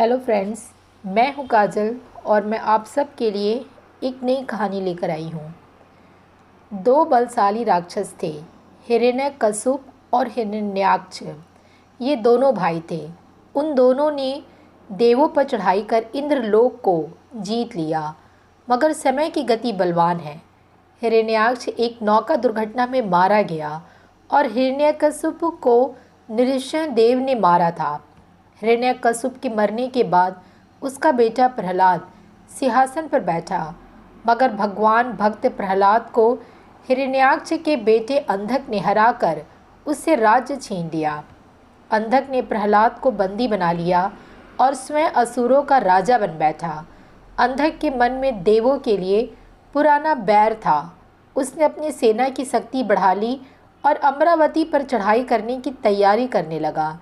Hello friends, मैं हूं काजल और मैं आप सब के लिए एक नई कहानी लेकर आई हूं। दो बलशाली राक्षस थे, हिरण्यकशिप और हिरण्याक्ष। ये दोनों भाई थे। उन दोनों ने देवों पर चढ़ाई कर इंद्रलोक को जीत लिया, मगर समय की गति बलवान है। हिरण्याक्ष एक नौका दुर्घटना में मारा गया और हिरण्यकशिप को नृसिंहदेव ने मारा था। हिरण्यकशिप के मरने के बाद उसका बेटा प्रहलाद सिंहासन पर बैठा, मगर भगवान भक्त प्रहलाद को हिरण्याक्ष के बेटे अंधक ने हराकर उससे राज्य छीन लिया। अंधक ने प्रहलाद को बंदी बना लिया और स्वयं असुरों का राजा बन बैठा। अंधक के मन में देवों के लिए पुराना बैर था। उसने अपनी सेना की शक्ति बढ़ा ली और अमरावती पर चढ़ाई करने की तैयारी करने लगा।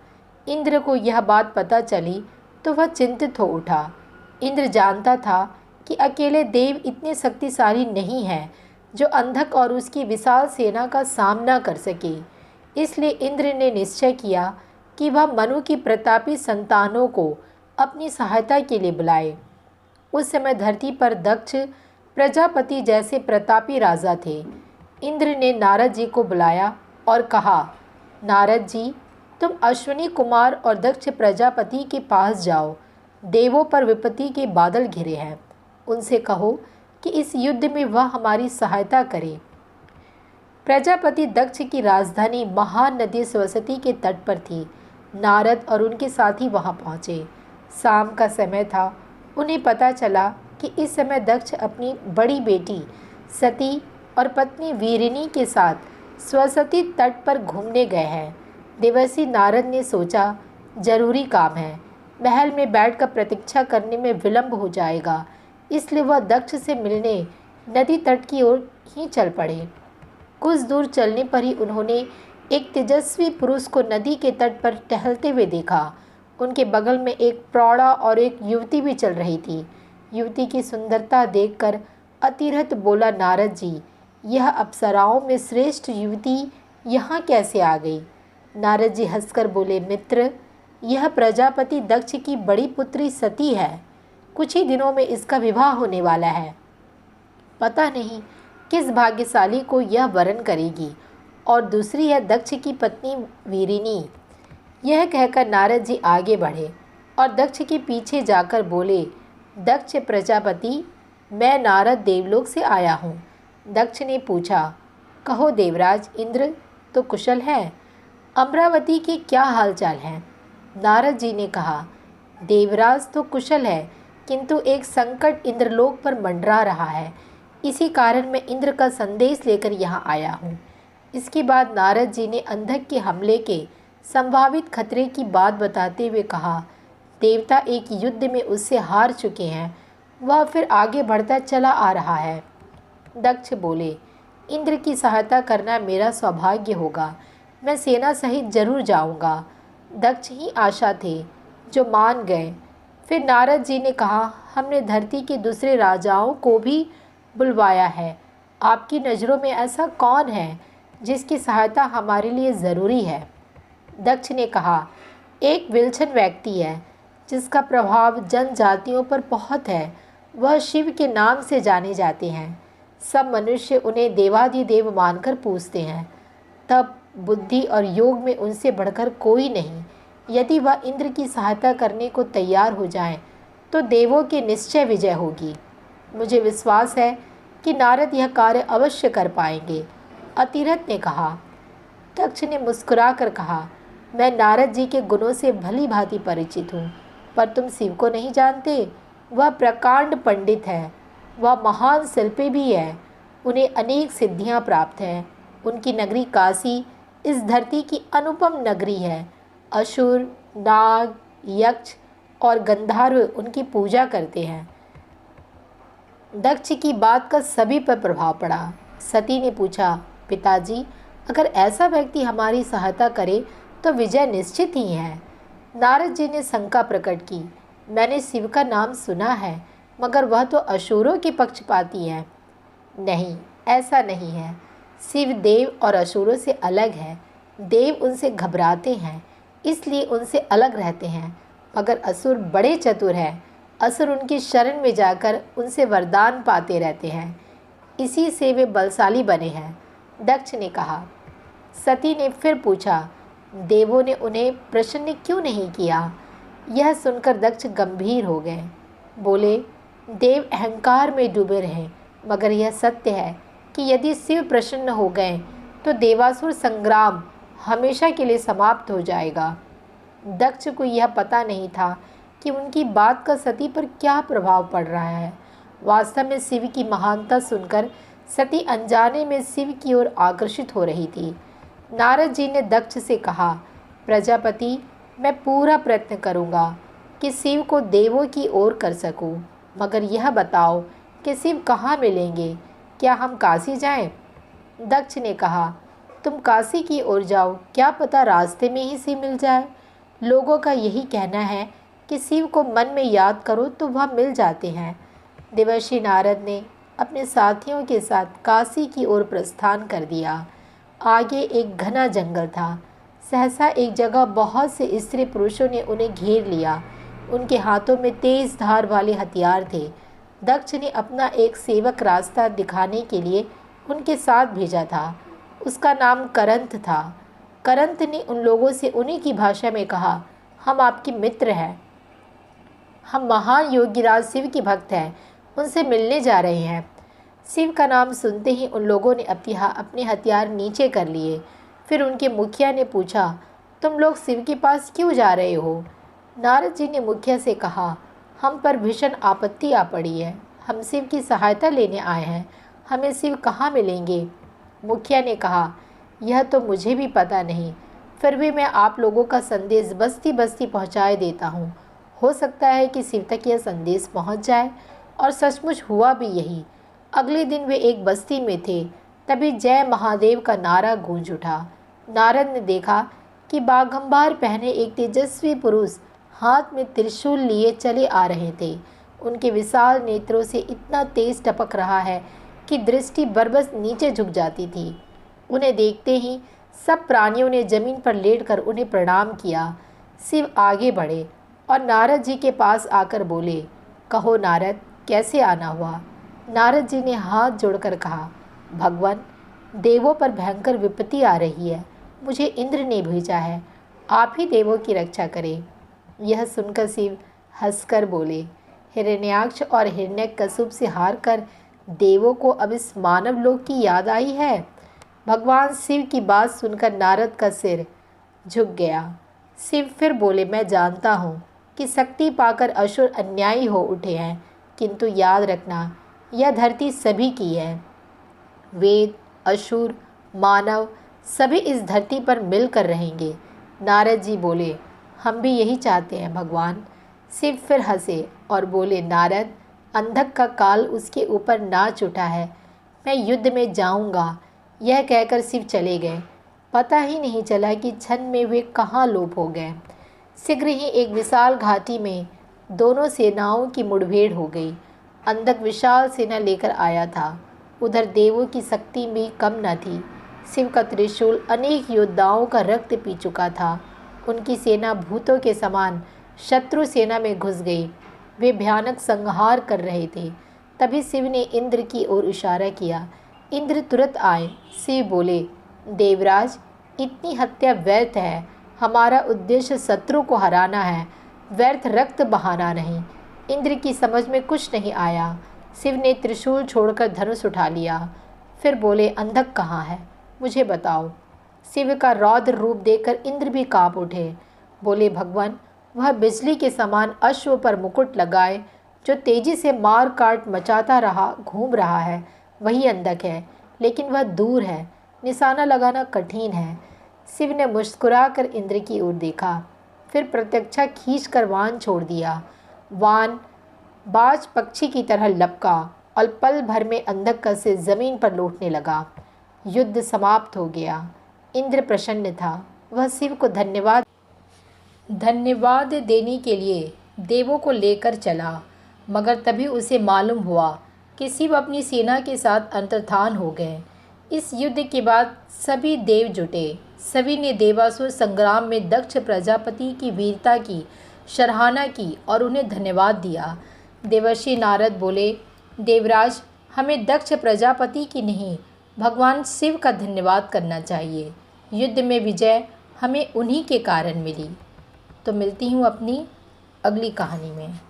इंद्र को यह बात पता चली तो वह चिंतित हो उठा। इंद्र जानता था कि अकेले देव इतने शक्तिशाली नहीं हैं जो अंधक और उसकी विशाल सेना का सामना कर सके। इसलिए इंद्र ने निश्चय किया कि वह मनु की प्रतापी संतानों को अपनी सहायता के लिए बुलाए। उस समय धरती पर दक्ष प्रजापति जैसे प्रतापी राजा थे। इंद्र ने नारद जी को बुलाया और कहा, नारद जी, तुम अश्विनी कुमार और दक्ष प्रजापति के पास जाओ। देवों पर विपत्ति के बादल घिरे हैं। उनसे कहो कि इस युद्ध में वह हमारी सहायता करे। प्रजापति दक्ष की राजधानी महान नदी सरस्वती के तट पर थी। नारद और उनके साथी वहां पहुंचे। शाम का समय था। उन्हें पता चला कि इस समय दक्ष अपनी बड़ी बेटी सती और पत्नी वीरिनी के साथ सरस्वती तट पर घूमने गए हैं। देवर्षि नारद ने सोचा, जरूरी काम है, महल में बैठकर प्रतीक्षा करने में विलंब हो जाएगा, इसलिए वह दक्ष से मिलने नदी तट की ओर ही चल पड़े। कुछ दूर चलने पर ही उन्होंने एक तेजस्वी पुरुष को नदी के तट पर टहलते हुए देखा। उनके बगल में एक प्रौढ़ा और एक युवती भी चल रही थी। युवती की सुंदरता देखकर अतिरथ बोला, नारद जी, यह अप्सराओं में श्रेष्ठ युवती यहाँ कैसे आ गई? नारद जी हंसकर बोले, मित्र, यह प्रजापति दक्ष की बड़ी पुत्री सती है। कुछ ही दिनों में इसका विवाह होने वाला है। पता नहीं किस भाग्यशाली को यह वरण करेगी। और दूसरी है दक्ष की पत्नी वीरिनी। यह कहकर नारद जी आगे बढ़े और दक्ष के पीछे जाकर बोले, दक्ष प्रजापति, मैं नारद देवलोक से आया हूँ। दक्ष ने पूछा, कहो देवराज इंद्र तो कुशल है? अमरावती के क्या हालचाल हैं? नारद जी ने कहा, देवराज तो कुशल है, किंतु एक संकट इंद्रलोक पर मंडरा रहा है। इसी कारण मैं इंद्र का संदेश लेकर यहाँ आया हूँ। इसके बाद नारद जी ने अंधक के हमले के संभावित खतरे की बात बताते हुए कहा, देवता एक युद्ध में उससे हार चुके हैं, वह फिर आगे बढ़ता चला आ रहा है। दक्ष बोले, इंद्र की सहायता करना मेरा सौभाग्य होगा, मैं सेना सहित जरूर जाऊंगा। दक्ष ही आशा थे जो मान गए। फिर नारद जी ने कहा, हमने धरती के दूसरे राजाओं को भी बुलवाया है। आपकी नज़रों में ऐसा कौन है जिसकी सहायता हमारे लिए ज़रूरी है? दक्ष ने कहा, एक विलक्षण व्यक्ति है जिसका प्रभाव जनजातियों पर बहुत है। वह शिव के नाम से जाने जाते हैं। सब मनुष्य उन्हें देवाधिदेव मानकर पूजते हैं। तब बुद्धि और योग में उनसे बढ़कर कोई नहीं। यदि वह इंद्र की सहायता करने को तैयार हो जाएं, तो देवों की निश्चय विजय होगी। मुझे विश्वास है कि नारद यह कार्य अवश्य कर पाएंगे। अतिरथ ने कहा। दक्ष ने मुस्कुरा कर कहा, मैं नारद जी के गुणों से भली भांति परिचित हूँ, पर तुम शिव को नहीं जानते। वह प्रकांड पंडित है। वह महान शिल्पी भी है। उन्हें अनेक सिद्धियाँ प्राप्त हैं। उनकी नगरी काशी इस धरती की अनुपम नगरी है। असुर, नाग, यक्ष और गंधर्व उनकी पूजा करते हैं। दक्ष की बात का सभी पर प्रभाव पड़ा। सती ने पूछा, पिताजी, अगर ऐसा व्यक्ति हमारी सहायता करे तो विजय निश्चित ही है। नारद जी ने शंका प्रकट की, मैंने शिव का नाम सुना है, मगर वह तो असुरों के पक्षपाती हैं। नहीं, ऐसा नहीं है। शिव देव और असुरों से अलग है। देव उनसे घबराते हैं, इसलिए उनसे अलग रहते हैं। मगर असुर बड़े चतुर हैं। असुर उनकी शरण में जाकर उनसे वरदान पाते रहते हैं, इसी से वे बलशाली बने हैं, दक्ष ने कहा। सती ने फिर पूछा, देवों ने उन्हें प्रसन्न क्यों नहीं किया? यह सुनकर दक्ष गंभीर हो गए। बोले, देव अहंकार में डूबे रहे, मगर यह सत्य है कि यदि शिव प्रसन्न हो गए तो देवासुर संग्राम हमेशा के लिए समाप्त हो जाएगा। दक्ष को यह पता नहीं था कि उनकी बात का सती पर क्या प्रभाव पड़ रहा है। वास्तव में शिव की महानता सुनकर सती अनजाने में शिव की ओर आकर्षित हो रही थी। नारद जी ने दक्ष से कहा, प्रजापति, मैं पूरा प्रयत्न करूंगा कि शिव को देवों की ओर कर सकूं, मगर यह बताओ कि शिव कहाँ मिलेंगे? क्या हम काशी जाएं? दक्ष ने कहा, तुम काशी की ओर जाओ, क्या पता रास्ते में ही शिव मिल जाए। लोगों का यही कहना है कि शिव को मन में याद करो तो वह मिल जाते हैं। देवर्षि नारद ने अपने साथियों के साथ काशी की ओर प्रस्थान कर दिया। आगे एक घना जंगल था। सहसा एक जगह बहुत से स्त्री पुरुषों ने उन्हें घेर लिया। उनके हाथों में तेज धार वाले हथियार थे। दक्ष ने अपना एक सेवक रास्ता दिखाने के लिए उनके साथ भेजा था। उसका नाम करंत था। करंत ने उन लोगों से उन्हीं की भाषा में कहा, हम आपके मित्र हैं, हम महान योगीराज शिव के भक्त हैं, उनसे मिलने जा रहे हैं। शिव का नाम सुनते ही उन लोगों ने अपने हथियार नीचे कर लिए। फिर उनके मुखिया ने पूछा, तुम लोग शिव के पास क्यों जा रहे हो? नारद जी ने मुखिया से कहा, हम पर भीषण आपत्ति आ पड़ी है, हम शिव की सहायता लेने आए हैं, हमें शिव कहाँ मिलेंगे? मुखिया ने कहा, यह तो मुझे भी पता नहीं, फिर भी मैं आप लोगों का संदेश बस्ती बस्ती पहुँचाए देता हूँ। हो सकता है कि शिव तक यह संदेश पहुँच जाए। और सचमुच हुआ भी यही। अगले दिन वे एक बस्ती में थे, तभी जय महादेव का नारा गूंज उठा। नारद ने देखा कि बागंबार पहने एक तेजस्वी पुरुष हाथ में त्रिशूल लिए चले आ रहे थे। उनके विशाल नेत्रों से इतना तेज टपक रहा है कि दृष्टि बरबस नीचे झुक जाती थी। उन्हें देखते ही सब प्राणियों ने जमीन पर लेटकर उन्हें प्रणाम किया। शिव आगे बढ़े और नारद जी के पास आकर बोले, कहो नारद, कैसे आना हुआ? नारद जी ने हाथ जोड़कर कहा, भगवान, देवों पर भयंकर विपत्ति आ रही है, मुझे इंद्र ने भेजा है, आप ही देवों की रक्षा करें। यह सुनकर शिव हंसकर बोले, हिरण्याक्ष और हिरण्यकशिपु से हार कर देवों को अब इस मानव लोक की याद आई है। भगवान शिव की बात सुनकर नारद का सिर झुक गया। शिव फिर बोले, मैं जानता हूँ कि शक्ति पाकर असुर अन्यायी हो उठे हैं, किंतु याद रखना, यह धरती सभी की है। वेद, असुर, मानव सभी इस धरती पर मिलकर रहेंगे। नारद जी बोले, हम भी यही चाहते हैं भगवान। शिव फिर हंसे और बोले, नारद, अंधक का काल उसके ऊपर नाच उठा है, मैं युद्ध में जाऊंगा। यह कहकर शिव चले गए। पता ही नहीं चला कि क्षण में वे कहाँ लोप हो गए। शीघ्र ही एक विशाल घाटी में दोनों सेनाओं की मुठभेड़ हो गई। अंधक विशाल सेना लेकर आया था। उधर देवों की शक्ति भी कम न थी। शिव का त्रिशूल अनेक योद्धाओं का रक्त पी चुका था। उनकी सेना भूतों के समान शत्रु सेना में घुस गई। वे भयानक संहार कर रहे थे। तभी शिव ने इंद्र की ओर इशारा किया। इंद्र तुरंत आए। शिव बोले, देवराज, इतनी हत्या व्यर्थ है। हमारा उद्देश्य शत्रु को हराना है, व्यर्थ रक्त बहाना नहीं। इंद्र की समझ में कुछ नहीं आया। शिव ने त्रिशूल छोड़कर धनुष उठा लिया। फिर बोले, अंधक कहाँ है, मुझे बताओ। शिव का रौद्र रूप देखकर इंद्र भी काँप उठे। बोले, भगवान, वह बिजली के समान अश्व पर मुकुट लगाए जो तेजी से मार काट मचाता रहा घूम रहा है, वही अंधक है, लेकिन वह दूर है, निशाना लगाना कठिन है। शिव ने मुस्कुराकर इंद्र की ओर देखा, फिर प्रत्यक्षा खींचकर वान छोड़ दिया। वान बाज पक्षी की तरह लपका और पल भर में अंधक का सिर जमीन पर लौटने लगा। युद्ध समाप्त हो गया। इंद्र प्रसन्न था। वह शिव को धन्यवाद देने के लिए देवों को लेकर चला, मगर तभी उसे मालूम हुआ कि शिव अपनी सेना के साथ अंतर्धान हो गए। इस युद्ध के बाद सभी देव जुटे। सभी ने देवासुर संग्राम में दक्ष प्रजापति की वीरता की सराहना की और उन्हें धन्यवाद दिया। देवर्षि नारद बोले, देवराज, हमें दक्ष प्रजापति की नहीं, भगवान शिव का धन्यवाद करना चाहिए। युद्ध में विजय हमें उन्हीं के कारण मिली। तो मिलती हूँ अपनी अगली कहानी में।